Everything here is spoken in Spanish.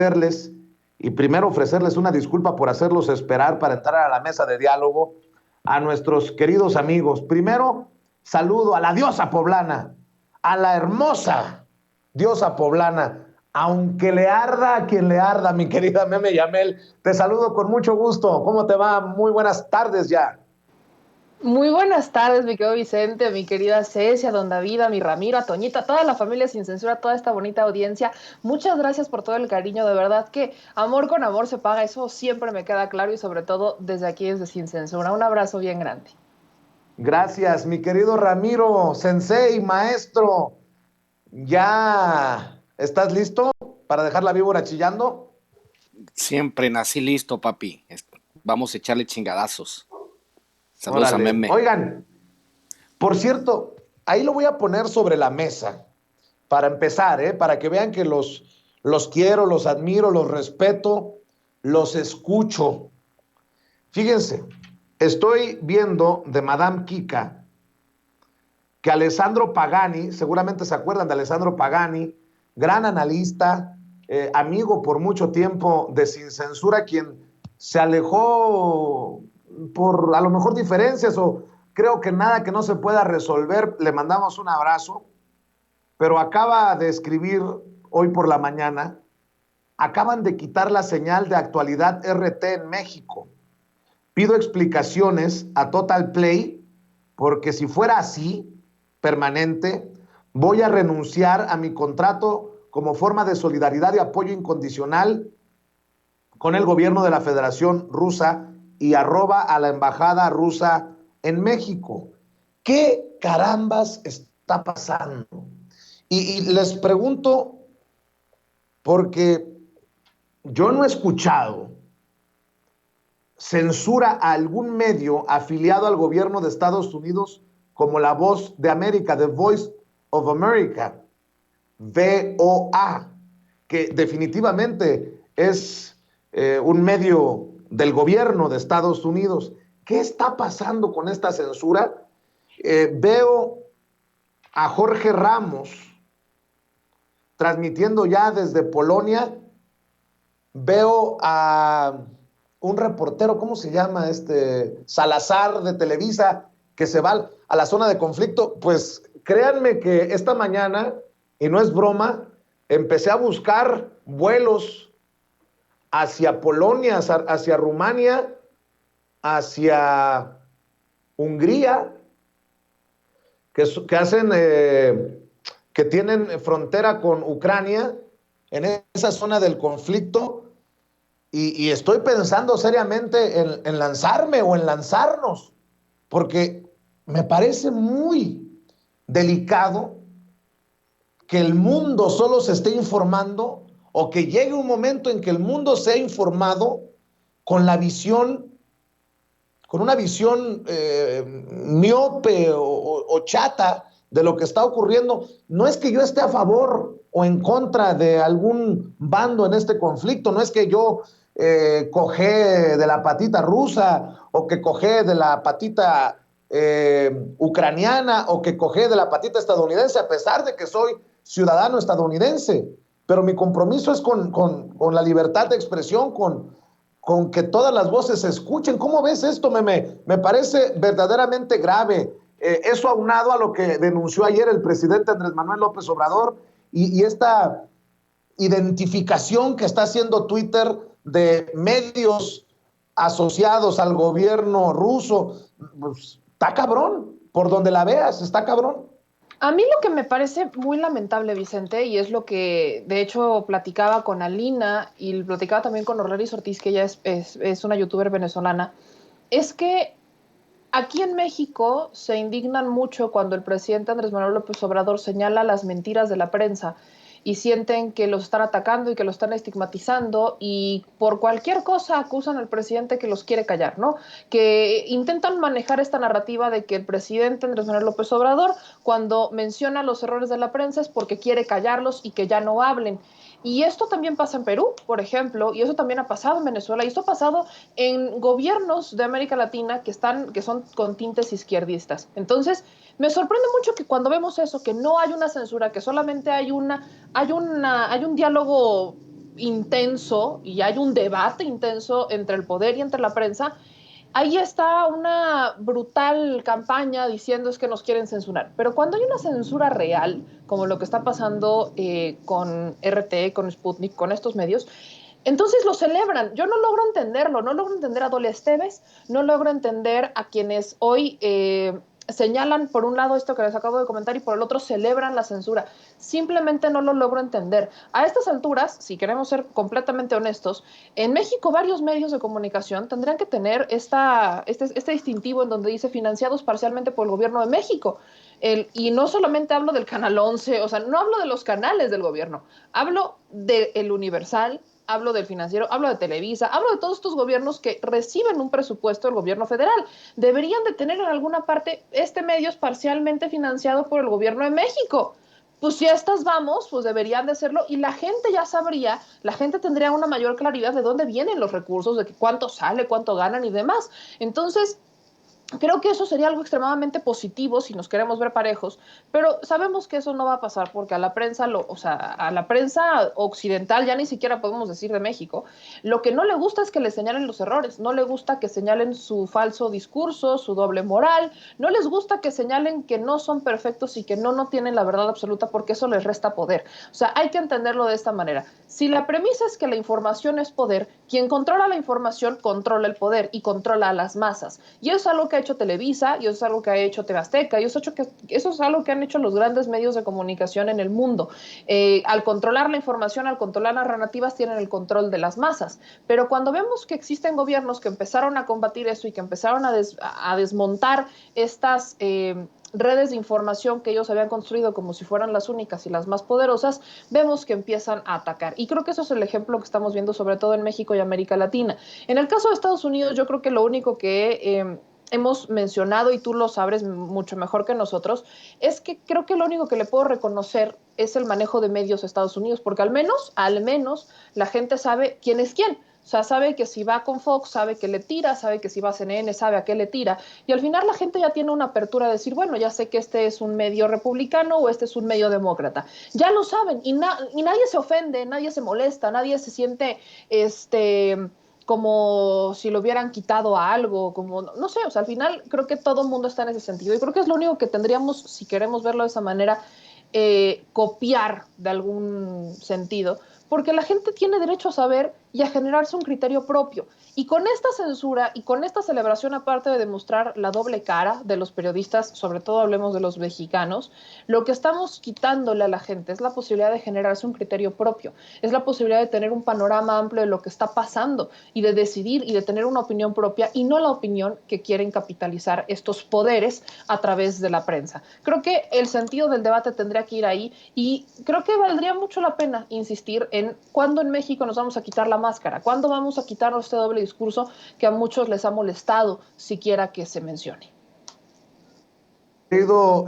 agradecerles y primero ofrecerles una disculpa por hacerlos esperar para entrar a la mesa de diálogo a nuestros queridos amigos. Primero, saludo a la diosa poblana, a la hermosa diosa poblana, aunque le arda a quien le arda, mi querida Meme Yamel. Te saludo con mucho gusto. ¿Cómo te va? Muy buenas tardes ya. Muy buenas tardes, mi querido Vicente, mi querida Cecia, don David, a mi Ramiro, a Toñita, a toda la familia Sin Censura, toda esta bonita audiencia. Muchas gracias por todo el cariño, de verdad que amor con amor se paga, eso siempre me queda claro y sobre todo desde aquí, desde Sin Censura. Un abrazo bien grande. Gracias, mi querido Ramiro, sensei, maestro. ¿Ya estás listo para dejar la víbora chillando? Siempre nací listo, papi. Vamos a echarle chingadazos. Saludos a Órale. Meme. Oigan, por cierto, ahí lo voy a poner sobre la mesa para empezar, ¿eh? Para que vean que los quiero, los admiro, los respeto, los escucho. Fíjense, estoy viendo de Madame Kika que Alessandro Pagani, seguramente se acuerdan de Alessandro Pagani, gran analista, amigo por mucho tiempo de Sin Censura, quien se alejó por a lo mejor diferencias o creo que nada que no se pueda resolver. Le mandamos un abrazo, pero acaba de escribir hoy por la mañana, acaban de quitar la señal de actualidad RT en México. Pido explicaciones a Total Play, porque si fuera así, permanente, voy a renunciar a mi contrato como forma de solidaridad y apoyo incondicional con el gobierno de la Federación Rusa y arroba a la embajada rusa en México. ¿Qué carambas está pasando? Y les pregunto, porque yo no he escuchado censura a algún medio afiliado al gobierno de Estados Unidos como La Voz de América, The Voice of America, VOA, que definitivamente es un medio del gobierno de Estados Unidos. ¿Qué está pasando con esta censura? Veo a Jorge Ramos transmitiendo ya desde Polonia. Veo a un reportero, ¿cómo se llama? Salazar de Televisa, que se va a la zona de conflicto. Pues créanme que esta mañana, y no es broma, empecé a buscar vuelos hacia Polonia, hacia Rumania, hacia Hungría, que hacen, que tienen frontera con Ucrania, en esa zona del conflicto. Y estoy pensando seriamente en lanzarme o en lanzarnos, porque me parece muy delicado que el mundo solo se esté informando o que llegue un momento en que el mundo sea informado con la visión, con una visión miope o chata de lo que está ocurriendo. No es que yo esté a favor o en contra de algún bando en este conflicto, no es que yo cogé de la patita rusa o que cogé de la patita ucraniana o que cogé de la patita estadounidense, a pesar de que soy ciudadano estadounidense. Pero mi compromiso es con la libertad de expresión, con que todas las voces se escuchen. ¿Cómo ves esto, Meme? Me parece verdaderamente grave. Eso aunado a lo que denunció ayer el presidente Andrés Manuel López Obrador y esta identificación que está haciendo Twitter de medios asociados al gobierno ruso. Pues, está cabrón, por donde la veas, está cabrón. A mí lo que me parece muy lamentable, Vicente, y es lo que de hecho platicaba con Alina y platicaba también con Orleris Ortiz, que ella es una youtuber venezolana, es que aquí en México se indignan mucho cuando el presidente Andrés Manuel López Obrador señala las mentiras de la prensa y sienten que los están atacando y que los están estigmatizando y por cualquier cosa acusan al presidente que los quiere callar, ¿no? Que intentan manejar esta narrativa de que el presidente Andrés Manuel López Obrador, cuando menciona los errores de la prensa, es porque quiere callarlos y que ya no hablen. Y esto también pasa en Perú, por ejemplo, y eso también ha pasado en Venezuela, y esto ha pasado en gobiernos de América Latina que son con tintes izquierdistas. Entonces, me sorprende mucho que cuando vemos eso, que no hay una censura, que solamente hay un diálogo intenso y hay un debate intenso entre el poder y entre la prensa, ahí está una brutal campaña diciendo es que nos quieren censurar. Pero cuando hay una censura real, como lo que está pasando con RT, con Sputnik, con estos medios, entonces lo celebran. Yo no logro entenderlo, no logro entender a Dole Esteves, no logro entender a quienes hoy señalan por un lado esto que les acabo de comentar y por el otro celebran la censura. Simplemente no lo logro entender. A estas alturas, si queremos ser completamente honestos, en México varios medios de comunicación tendrían que tener este distintivo en donde dice financiados parcialmente por el gobierno de México. Y no solamente hablo del Canal 11, o sea, no hablo de los canales del gobierno, hablo del Universal, hablo del Financiero, hablo de Televisa, hablo de todos estos gobiernos que reciben un presupuesto del gobierno federal. Deberían de tener en alguna parte este medio es parcialmente financiado por el gobierno de México. Pues si a estas vamos, pues deberían de hacerlo y la gente ya sabría, la gente tendría una mayor claridad de dónde vienen los recursos, de cuánto sale, cuánto ganan y demás. Entonces, creo que eso sería algo extremadamente positivo si nos queremos ver parejos, pero sabemos que eso no va a pasar porque a la prensa, o sea, a la prensa occidental, ya ni siquiera podemos decir de México, lo que no le gusta es que le señalen los errores, no le gusta que señalen su falso discurso, su doble moral, no les gusta que señalen que no son perfectos y que no tienen la verdad absoluta porque eso les resta poder. O sea, hay que entenderlo de esta manera. Si la premisa es que la información es poder, quien controla la información controla el poder y controla a las masas. Y eso es algo que ha hecho Televisa, y eso es algo que ha hecho TV Azteca, y eso es algo que han hecho los grandes medios de comunicación en el mundo. Al controlar la información, al controlar las narrativas, tienen el control de las masas. Pero cuando vemos que existen gobiernos que empezaron a combatir eso y que empezaron a desmontar estas redes de información que ellos habían construido como si fueran las únicas y las más poderosas, vemos que empiezan a atacar. Y creo que eso es el ejemplo que estamos viendo sobre todo en México y América Latina. En el caso de Estados Unidos, yo creo que lo único que hemos mencionado, y tú lo sabes mucho mejor que nosotros, es que creo que lo único que le puedo reconocer es el manejo de medios a Estados Unidos, porque al menos la gente sabe quién es quién. O sea, sabe que si va con Fox, sabe que le tira, sabe que si va a CNN, sabe a qué le tira. Y al final la gente ya tiene una apertura de decir, bueno, ya sé que este es un medio republicano o este es un medio demócrata. Ya lo saben y nadie se ofende, nadie se molesta, nadie se siente como si lo hubieran quitado a algo, como, no sé, o sea, al final creo que todo el mundo está en ese sentido y creo que es lo único que tendríamos, si queremos verlo de esa manera, copiar de algún sentido, porque la gente tiene derecho a saber y a generarse un criterio propio. Y con esta censura y con esta celebración, aparte de demostrar la doble cara de los periodistas, sobre todo hablemos de los mexicanos, lo que estamos quitándole a la gente es la posibilidad de generarse un criterio propio, es la posibilidad de tener un panorama amplio de lo que está pasando y de decidir y de tener una opinión propia y no la opinión que quieren capitalizar estos poderes a través de la prensa. Creo que el sentido del debate tendría que ir ahí y creo que valdría mucho la pena insistir en cuándo en México nos vamos a quitar la máscara, cuándo vamos a quitarnos este doble discurso que a muchos les ha molestado siquiera que se mencione. Querido